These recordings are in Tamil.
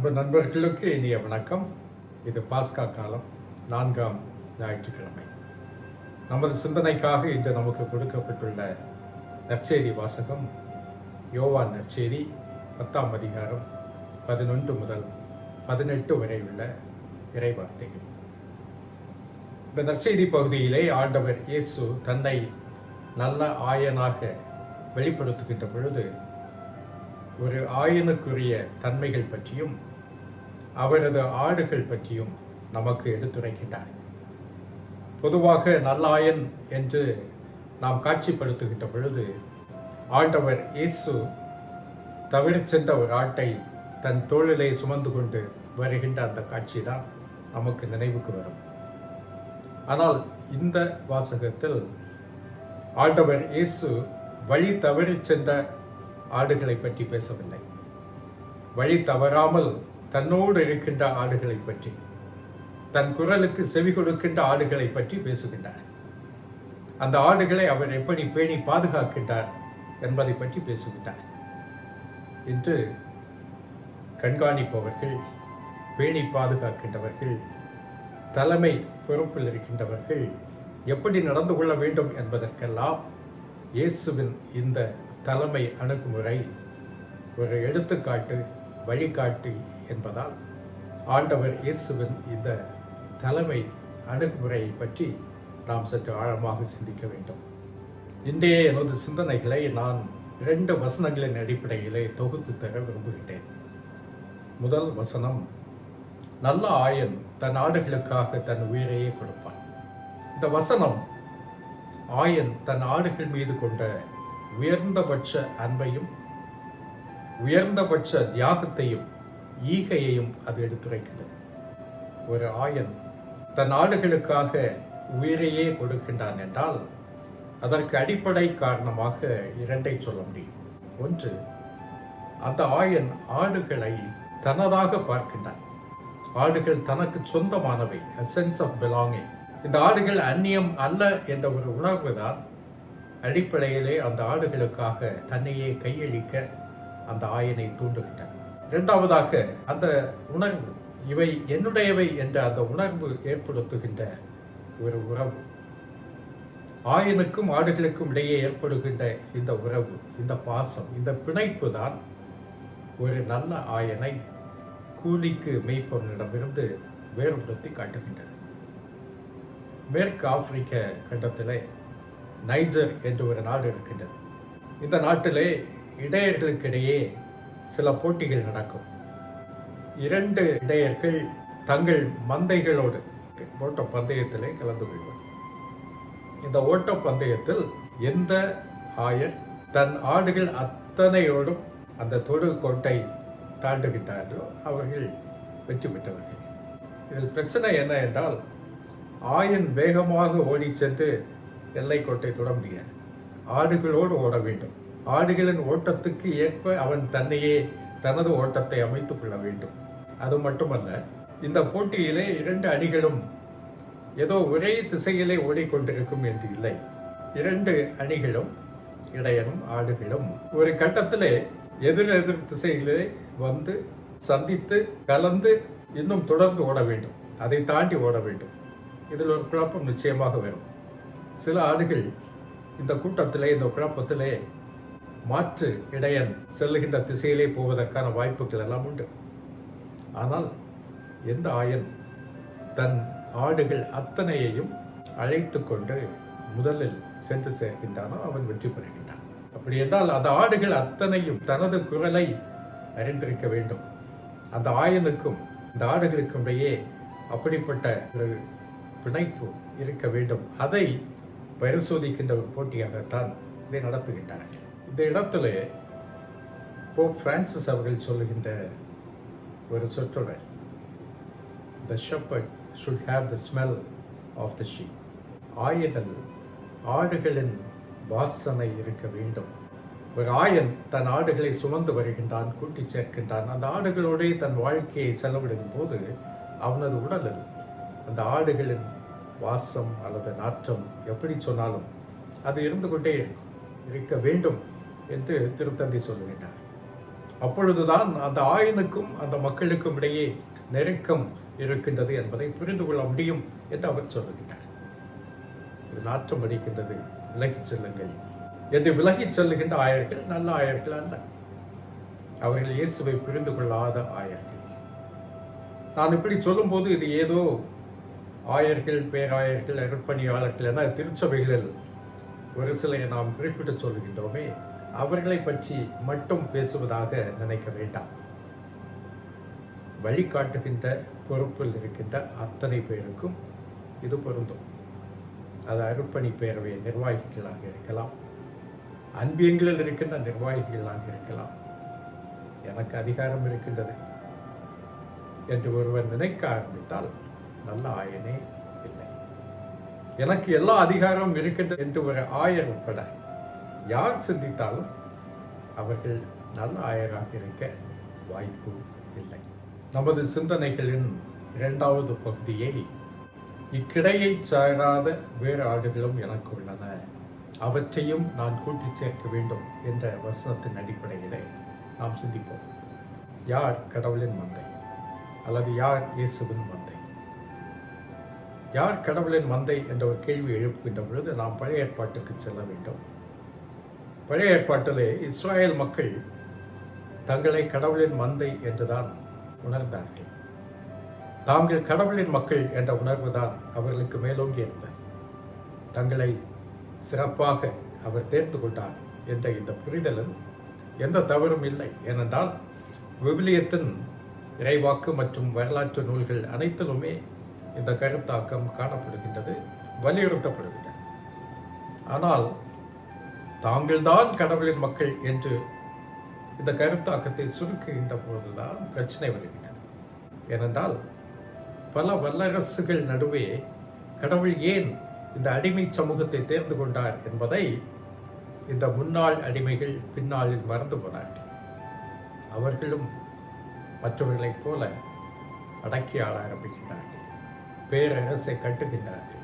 அன்பு நண்பர்களுக்கு இனிய வணக்கம். இது பாஸ்கா காலம், 4ஆம் ஞாயிற்றுக்கிழமை. நமது சிந்தனைக்காக இன்று நமக்கு கொடுக்கப்பட்டுள்ள நற்செய்தி வாசகம் யோவான் நற்செய்தி 10ஆம் அதிகாரம் 11 முதல் 18 வரை உள்ள இறைவார்த்தைகள். இந்த நற்செய்தி பகுதியிலே ஆண்டவர் இயேசு தன்னை நல்ல ஆயனாக வெளிப்படுத்துகின்ற பொழுது ஒரு ஆயனுக்குரிய தன்மைகள் பற்றியும் அவரது ஆடுகள் பற்றியும் நமக்கு எடுத்துரைக்கின்றார். பொதுவாக நல்லாயன் என்று நாம் காட்சிப்படுத்துகின்ற பொழுது ஆண்டவர் இயேசு தவறி சென்ற ஒரு ஆட்டை தன் தோளிலே சுமந்து கொண்டு வருகின்ற அந்த காட்சி தான் நமக்கு நினைவுக்கு வரும். ஆனால் இந்த வாசகத்தில் ஆண்டவர் இயேசு வழி தவறி சென்ற ஆடுகளை பற்றி பேசவில்லை. வழி தவறாமல் தன்னோடு இருக்கின்ற ஆடுகளை பற்றி, தன் குரலுக்கு செவி கொடுக்கின்ற ஆடுகளை பற்றி பேசுகின்றார். அந்த ஆடுகளை அவர் எப்படி பேணி பாதுகாக்கின்றார் என்பதை பற்றி பேசுகின்றார். இன்று கண்காணிப்பவர்கள், பேணி பாதுகாக்கின்றவர்கள், தலைமை பொறுப்பில் இருக்கின்றவர்கள் எப்படி நடந்து கொள்ள வேண்டும் என்பதற்கெல்லாம் இயேசுவின் இந்த தலைமை அணுகுமுறை ஒரு எடுத்துக்காட்டு, வழிகாட்டி என்பதால் ஆண்டவர் இயேசுவின் இந்த தலைமை அணுகுமுறையை பற்றி நாம் சற்று ஆழமாக சிந்திக்க வேண்டும். இன்றைய எனது சிந்தனைகளை நான் 2 வசனங்களின் அடிப்படையிலே தொகுத்து தர விரும்புகின்றேன். முதல் வசனம், நல்ல ஆயன் தன் ஆடுகளுக்காக தன் உயிரையே கொடுப்பான். இந்த வசனம் ஆயன் தன் ஆடுகள் மீது கொண்ட உயர்ந்தபட்ச அன்பையும் உயர்ந்தபட்ச தியாகத்தையும் ஈகையையும் அது எடுத்துரைக்கின்றது. ஒரு ஆயன் தன் ஆடுகளுக்காக உயிரையே கொடுக்கின்றான் என்றால் அதற்கு அடிப்படை காரணமாக 2 சொல்ல முடியும். ஒன்று, அந்த ஆயன் ஆடுகளை தனதாக பார்க்கின்றான். ஆடுகள் தனக்கு சொந்தமானவை, a sense of belonging. இந்த ஆடுகள் அந்நியம் அல்ல என்ற ஒரு உணர்வு தான் அடிப்படையிலே அந்த ஆடுகளுக்காக தன்னையே கையளிக்க அந்த ஆயனை தூண்டுகின்றன. இரண்டாவதாக, அந்த உணர்வு, இவை என்னுடையவை என்ற அந்த உணர்வு ஏற்படுத்துகின்ற ஒரு உறவு. ஆயனுக்கும் ஆடுகளுக்கும் இடையே ஏற்படுகின்ற இந்த உறவு, இந்த பாசம், இந்த பிணைப்பு தான் ஒரு நல்ல ஆயனை கூலிக்கு மேய்ப்பவனிடமிருந்து வேறுபடுத்தி காட்டுகின்றது. மேற்கு ஆப்பிரிக்க கண்டத்திலே நைஜர் என்று ஒரு நாடு இருக்கின்றது. இந்த நாட்டிலே இடையர்களுக்கிடையே சில போட்டிகள் நடக்கும். 2 இடையர்கள் தங்கள் மந்தைகளோடு ஓட்ட பந்தயத்திலே கலந்து கொள்வார். இந்த ஓட்ட பந்தயத்தில் எந்த ஆயர் தன் ஆடுகள் அத்தனையோடும் அந்த தொடு கோட்டை தாண்டுகின்றார்களோ அவர்கள் வெற்றி பெற்றவர்கள். இதில் பிரச்சனை என்ன என்றால், ஆயன் வேகமாக ஓடி சென்று எல்லை கோட்டை தொட முடியாது. ஆடுகளோடு ஓட வேண்டும். ஆடுகளின் ஓட்டத்துக்கு ஏற்ப அவன் தன்னையே தனது ஓட்டத்தை அமைத்துக் கொள்ள வேண்டும். அது மட்டுமல்ல, இந்த போட்டியிலே 2 அணிகளும் ஏதோ ஒரே திசையிலே ஓடிக்கொண்டிருக்கும் என்று இல்லை. 2 அணிகளும், இடையனும் ஆடுகளும் ஒரு கட்டத்திலே எதிர் திசையிலே வந்து சந்தித்து கலந்து இன்னும் தொடர்ந்து ஓட வேண்டும். அதை தாண்டி ஓட வேண்டும். இதில் ஒரு குழப்பம் நிச்சயமாக வரும். சில ஆடுகள் இந்த கூட்டத்திலே, இந்த குழப்பத்திலே மாற்று இடையன் செல்லுகின்ற திசையிலே போவதற்கான வாய்ப்புகள் எல்லாம் உண்டு. ஆனால் எந்த ஆயன் தன் ஆடுகள் அத்தனையையும் அழைத்து கொண்டு முதலில் சென்று சேர்கின்றானோ அவன் வெற்றி பெறுகின்றான். அப்படி என்றால் அந்த ஆடுகள் அத்தனையும் தனது குரலை அறிந்திருக்க வேண்டும். அந்த ஆயனுக்கும் இந்த ஆடுகளுக்கும் இடையே அப்படிப்பட்ட ஒரு பிணைப்பு இருக்க வேண்டும். அதை பரிசோதிக்கின்ற ஒரு போட்டியாகத்தான் இதை நடத்துகின்றார்கள். இந்த இடத்துல போப் பிரான்சிஸ் அவர்கள் சொல்லுகின்ற ஒரு சொற்றொடர், the shepherd should have the smell of the sheep. ஆயனில் ஆடுகளின் வாசனை இருக்க வேண்டும். ஒரு ஆயன் தன் ஆடுகளை சுமந்து வருகின்றான், கூட்டி சேர்க்கின்றான். அந்த ஆடுகளோடு தன் வாழ்க்கையை செலவிடும் போது அவனது உடலில் அந்த ஆடுகளின் வாசம் அல்லது நாற்றம் எப்படி சொன்னாலும் அது இருந்து கொண்டே இருக்க வேண்டும் என்று திருத்தந்தை சொல்லுகின்றார். அப்பொழுதுதான் அந்த ஆயனுக்கும் அந்த மக்களுக்கும் இடையே நெருக்கம் இருக்கின்றது என்பதை புரிந்து கொள்ள முடியும் என்று அவர் சொல்லுகிறார். இது நாற்றம் அடிக்கின்றது, விலகிச் செல்லுங்கள் என்று விலகிச் செல்லுகின்ற ஆயர்கள் நல்ல ஆயர்கள் அல்ல. அவர்கள் இயேசுவை புரிந்து கொள்ளாத ஆயர்கள். நான் இப்படி சொல்லும்போது இது ஏதோ ஆயர்கள், பேராயர்கள், அருட்பணியாளர்கள் என திருச்சபைகளில் ஒரு சிலரை நாம் குறிப்பிட்டு சொல்லுகின்றோமே, அவர்களை பற்றி மட்டும் பேசுவதாக நினைக்க வேண்டாம். வழிகாட்டுகின்ற பொறுப்பில் இருக்கின்ற அத்தனை பேருக்கும் இது பொருந்தும். அது அருட்பணி பேரவை நிர்வாகிகளாக இருக்கலாம், அன்பியங்களில் இருக்கின்ற நிர்வாகிகளாக இருக்கலாம். எனக்கு அதிகாரம் இருக்கின்றது என்று ஒருவர் நினைக்க ஆரம்பித்தால் நல்ல ஆயனே இல்லை. எனக்கு எல்லா அதிகாரமும் இருக்கின்றது என்று ஒரு ஆயர் உட்பட யார் சிந்தித்தாலும் அவர்கள் நல்ல ஆயராக இருக்க வாய்ப்பு இல்லை. நமது சிந்தனைகளின் இரண்டாவது பகுதியை இக்கிடையை சாராத வேறு ஆடுகளும் எனக்கு உள்ளன, அவற்றையும் நான் கூட்டி சேர்க்க வேண்டும் என்ற வசனத்தின் அடிப்படையிலே நாம் சிந்திப்போம். யார் கடவுளின் மந்தை அல்லது யார் இயேசுவின் மந்தை? யார் கடவுளின் மந்தை என்ற ஒரு கேள்வி எழுப்புகின்ற பொழுது நாம் பழைய ஏற்பாட்டுக்கு செல்ல வேண்டும். பழைய ஏற்பாட்டிலே இஸ்ராயேல் மக்கள் தங்களை கடவுளின் மந்தை என்றுதான் உணர்ந்தார்கள். தாங்கள் கடவுளின் மக்கள் என்ற உணர்வுதான் அவர்களுக்கு மேலோங்கி இருந்தது. தங்களை சிறப்பாக அவர் தேர்ந்து கொண்டார் என்ற இந்த புரிதலில் எந்த தவறும் இல்லை. ஏனென்றால் விவிலியத்தின் இறைவாக்கு மற்றும் வரலாற்று நூல்கள் அனைத்திலுமே இந்த கருத்தாக்கம் காணப்படுகின்றது, வலியுறுத்தப்படுகின்றது. ஆனால் தாங்கள்தான் கடவுளின் மக்கள் என்று இந்த கருத்தாக்கத்தை சுருக்குகின்ற போதுதான் பிரச்சனை வருகின்றது. ஏனென்றால் பல வல்லரசுகள் நடுவே கடவுள் ஏன் இந்த அடிமை சமூகத்தை தேர்ந்து கொண்டார் என்பதை இந்த முன்னாள் அடிமைகள் பின்னாளில் மறந்து போனார்கள். அவர்களும் மற்றவர்களைப் போல அடக்கி ஆள ஆரம்பிக்கின்றார்கள், பேரரசை கட்டுகின்றார்கள்,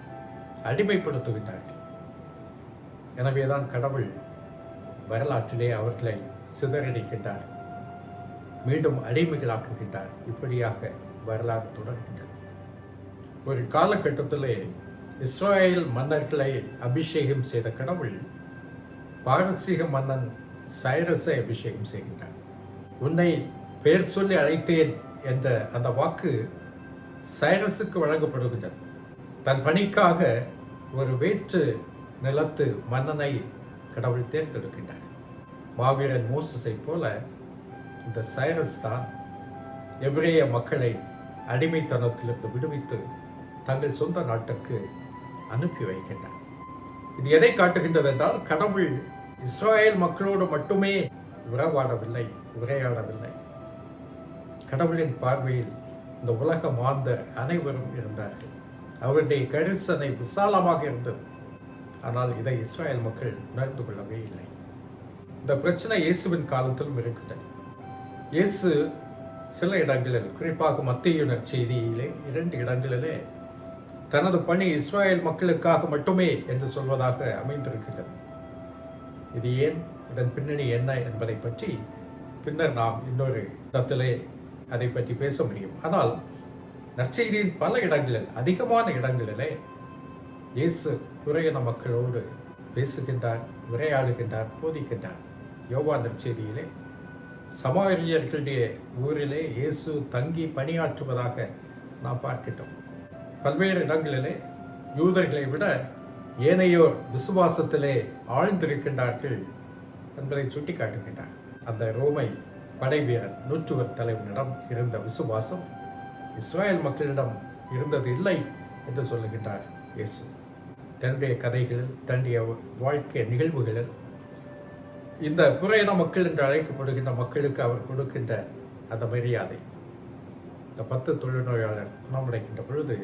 அடிமைப்படுத்துகின்றார்கள். எனவேதான் கடவுள் வரலாற்றிலே அவர்களை சிதறடிக்கின்றார், மீண்டும் அடிமைகளாக்குகின்றார். இப்படியாக வரலாறு தொடர்கின்றது. ஒரு காலகட்டத்திலே இஸ்ராயேல் மன்னர்களை அபிஷேகம் செய்த கடவுள் பாரசீக மன்னன் சைரஸை அபிஷேகம் செய்கின்றார். உன்னை பெயர் சொல்லி அழைத்தேன் என்ற அந்த வாக்கு சைரஸுக்கு வழங்கப்படுகின்றது. தன் பணிக்காக ஒரு வேற்று நிலத்து மன்னனை கடவுள் தேர்ந்தெடுக்கின்றார். மாவீரன் மோசஸை போல இந்த சைரஸ் தான் எபிரேய மக்களை அடிமைத்தனத்திலிருந்து விடுவித்து தங்கள் சொந்த நாட்டுக்கு அனுப்பி வைக்கின்றார். இது எதை காட்டுகின்றது என்றால், கடவுள் இஸ்ராயேல் மக்களோடு மட்டுமே உறவாடவில்லை, உரையாடவில்லை. கடவுளின் பார்வையில் இந்த உலக மாந்தர் அனைவரும் இருந்தார்கள். அவருடைய கரிசனை விசாலமாக இருந்தது. ஆனால் இதை இஸ்ராயேல் மக்கள் உணர்ந்து கொள்ளவே இல்லை. இந்த பிரச்சனை இயேசுவின் காலத்திலும் இருக்கின்றது. இயேசு சில இடங்களில், குறிப்பாக மத்தேயு நற்செய்தியிலே 2 இடங்களிலே தனது பணி இஸ்ராயேல் மக்களுக்காக மட்டுமே என்று சொல்வதாக அமைந்திருக்கிறது. இது ஏன், இதன் பின்னணி என்ன என்பதை பற்றி பின்னர் நாம் இன்னொரு இடத்திலே அதை பற்றி பேச முடியும். ஆனால் நற்செய்தியின் பல இடங்களில், அதிகமான இடங்களிலே இயேசு புறையின மக்களோடு பேசுகின்றார், உரையாடுகின்றார், போதிக்கின்றார். யோவான் நற்செய்தியிலே சமாரியர்களுடைய ஊரிலே இயேசு தங்கி பணியாற்றுவதாக நாம் பார்க்கின்றோம். பல்வேறு இடங்களிலே யூதர்களை விட ஏனையோர் விசுவாசத்திலே ஆழ்ந்திருக்கின்றார்கள் என்பதை சுட்டிக்காட்டுகின்றார். அந்த ரோமை படை வீரர் நூற்றுவர் தலைவனிடம் இருந்த விசுவாசம் இஸ்ராயேல் மக்களிடம் இருந்தது இல்லை என்று சொல்லுகின்றார் இயேசு. தன்னுடைய கதைகளில், தன்னுடைய வாழ்க்கை நிகழ்வுகளில் இந்த புறையின மக்கள் என்று அழைக்கப்படுகின்ற மக்களுக்கு அவர் கொடுக்கின்ற அந்த மரியாதை, இந்த 10 தொழுநோயாளர் குணமடைகின்ற பொழுது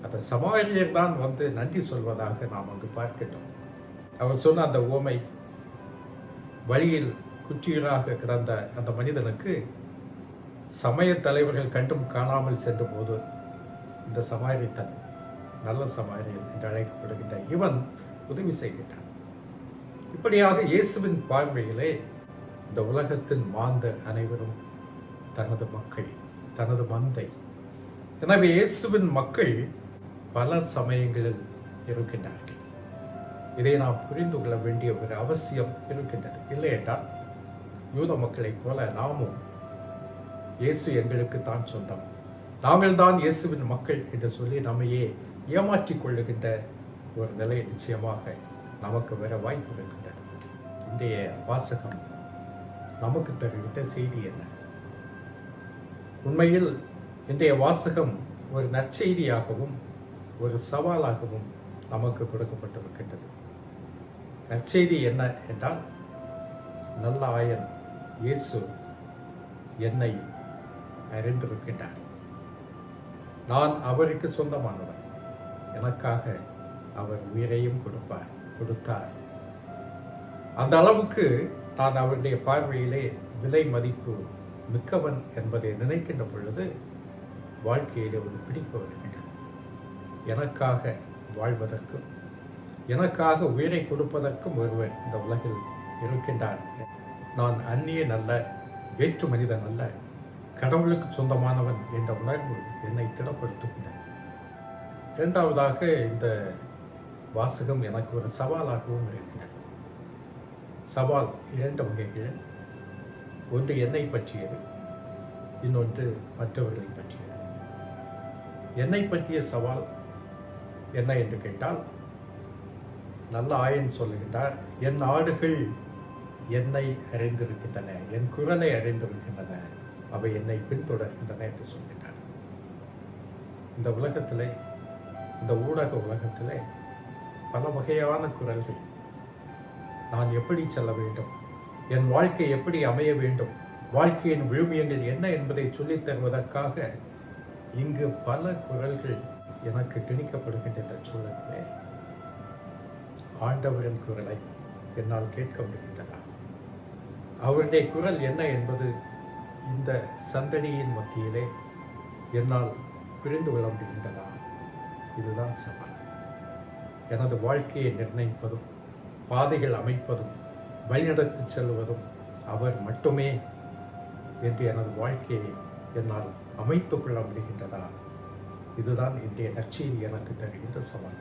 அந்த சமாரியர் தான் வந்து நன்றி சொல்வதாக நாம் அங்கு பார்க்கின்றோம். அவர் சொன்ன அந்த உவமை, வழியில் குற்றியராக கிடந்த அந்த மனிதனுக்கு சமய தலைவர்கள் கண்டும் காணாமல் சென்ற போது இந்த சமாரியத்தன், நல்ல சமாரியன் என்று அழைக்கப்படுகின்ற இவன் உதவி செய்கின்றான். இப்படியாக இயேசுவின் பார்வையிலே இந்த உலகத்தின் மாந்தர் அனைவரும் தனது மக்கள், தனது மந்தை. எனவே இயேசுவின் மக்கள் பல சமயங்களில் இருக்கின்றார்கள். இதை நாம் புரிந்து கொள்ள வேண்டிய ஒரு அவசியம் இருக்கின்றது. இல்லை என்றால் யூத மக்களைப் போல நாமும் இயேசு எங்களுக்கு தான் சொந்தம், நாங்கள் தான் இயேசுவின் மக்கள் என்று சொல்லி நம்மையே ஏமாற்றிக் கொள்ளுகின்ற ஒரு நிலை நிச்சயமாக நமக்கு வர வாய்ப்பு இருக்கின்றது. இன்றைய வாசகம் நமக்கு தருகின்ற செய்தி என்ன? உண்மையில் இன்றைய வாசகம் ஒரு நற்செய்தியாகவும் ஒரு சவாலாகவும் நமக்கு கொடுக்கப்பட்டிருக்கின்றது. நற்செய்தி என்ன என்றால், நல்ல ஆயன் இயேசு என்னை அறிந்திருக்கின்றார். நான் அவருக்கு சொந்தமானவன். எனக்காக அவர் உயிரையும் கொடுத்தார். அந்த அளவுக்கு நான் அவருடைய பார்வையிலே விலை மதிப்பு மிக்கவன் என்பதை நினைக்கின்ற பொழுது வாழ்க்கையிலே ஒரு பிடிப்பு வருகின்றது. எனக்காக வாழ்வதற்கும் எனக்காக உயிரை கொடுப்பதற்கும் ஒருவர் இந்த உலகில் இருக்கின்றார். நான் அந்நியன் அல்ல, வேற்று மனிதன் அல்ல, கடவுளுக்கு சொந்தமானவன் என்ற உணர்வு என்னை திடப்படுத்துகின்றது. இரண்டாவதாக, இந்த வாசகம் எனக்கு ஒரு சவாலாகவும் இருக்கின்றது. சவால் இரண்டு வகைகளில், ஒன்று என்னை பற்றியது, இன்னொன்று மற்றவர்களை பற்றியது. என்னை பற்றிய சவால் என்ன என்று கேட்டால், நல்ல ஆயன் சொல்லுகின்றார், என் ஆடுகள் என்னை அறிந்திருக்கின்றன, என் குரலை அறிந்திருக்கின்றன, அவை என்னை பின்தொடர்கின்றன என்று சொல்கின்றார். இந்த உலகத்திலே, இந்த ஊடக உலகத்திலே பல வகையான குரல்கள், நான் எப்படி செல்ல வேண்டும், என் வாழ்க்கை எப்படி அமைய வேண்டும், வாழ்க்கையின் விழுமியங்கள் என்ன என்பதை சொல்லித் தருவதற்காக இங்கு பல குரல்கள் எனக்கு திணிக்கப்படுகின்ற சூழலிலே ஆண்டவரின் குரலை என்னால் கேட்க முடிகின்றதா? அவருடைய குரல் என்ன என்பது இந்த சந்தடியின் மத்தியிலே என்னால் புரிந்து கொள்ள முடிகின்றதா? இதுதான் சவால். எனது வாழ்க்கையை நிர்ணயிப்பதும் பாதைகள் அமைப்பதும் வழிநடத்தி செல்வதும் அவர் மட்டுமே என்று எனது வாழ்க்கையை என்னால் அமைத்துக் கொள்ள முடிகின்றதா? இதுதான் இன்றைய நற்செய்தி எனக்கு தருகின்ற சவால்.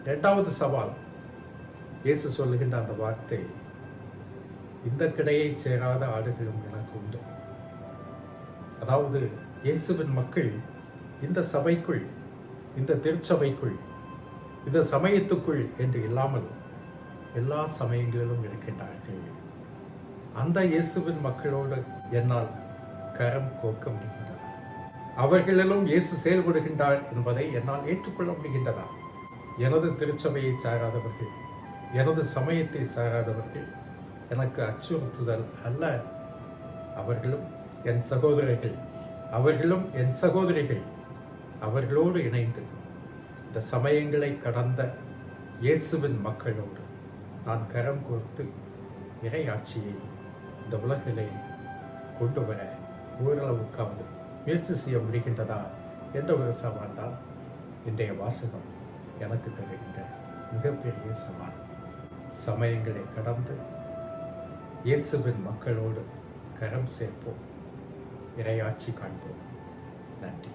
இரண்டாவது சவால், இயேசு சொல்லுகின்ற அந்த வார்த்தை, இந்த கிடையை சேராத ஆடுகளும் எனக்கு உண்டு. அதாவது இயேசுவின் மக்கள் இந்த சபைக்குள், இந்த திருச்சபைக்குள், இந்த சமயத்துக்குள் என்று இல்லாமல் எல்லா சமயங்களிலும் இருக்கின்றார்கள். அந்த இயேசுவின் மக்களோடு என்னால் கரம் கோக்க முடிகின்றதா? அவர்களிலும் இயேசு செயல்படுகின்றார் என்பதை என்னால் ஏற்றுக்கொள்ள முடிகின்றதா? எனது திருச்சபையை சாராதவர்கள், எனது சமயத்தை சாராதவர்கள் எனக்கு அச்சுறுத்துதல் அல்ல. அவர்களும் என் சகோதரர்கள், அவர்களும் என் சகோதரிகள். அவர்களோடு இணைந்து இந்த சமயங்களை கடந்த இயேசுவின் மக்களோடு நான் கரம் கோர்த்து இறையாட்சியை இந்த உலகிலே கொண்டு வர ஓரளவுக்காவது முயற்சி செய்ய முடிகின்றதா என்ற ஒரு சவால் தான் இன்றைய வாசகம் எனக்கு தருகின்ற மிகப்பெரிய சவால். சமயங்களை கடந்து இயேசுவின் மக்களோடு கரம் சேர்ப்போம், இறையாட்சி காண்போம். நன்றி.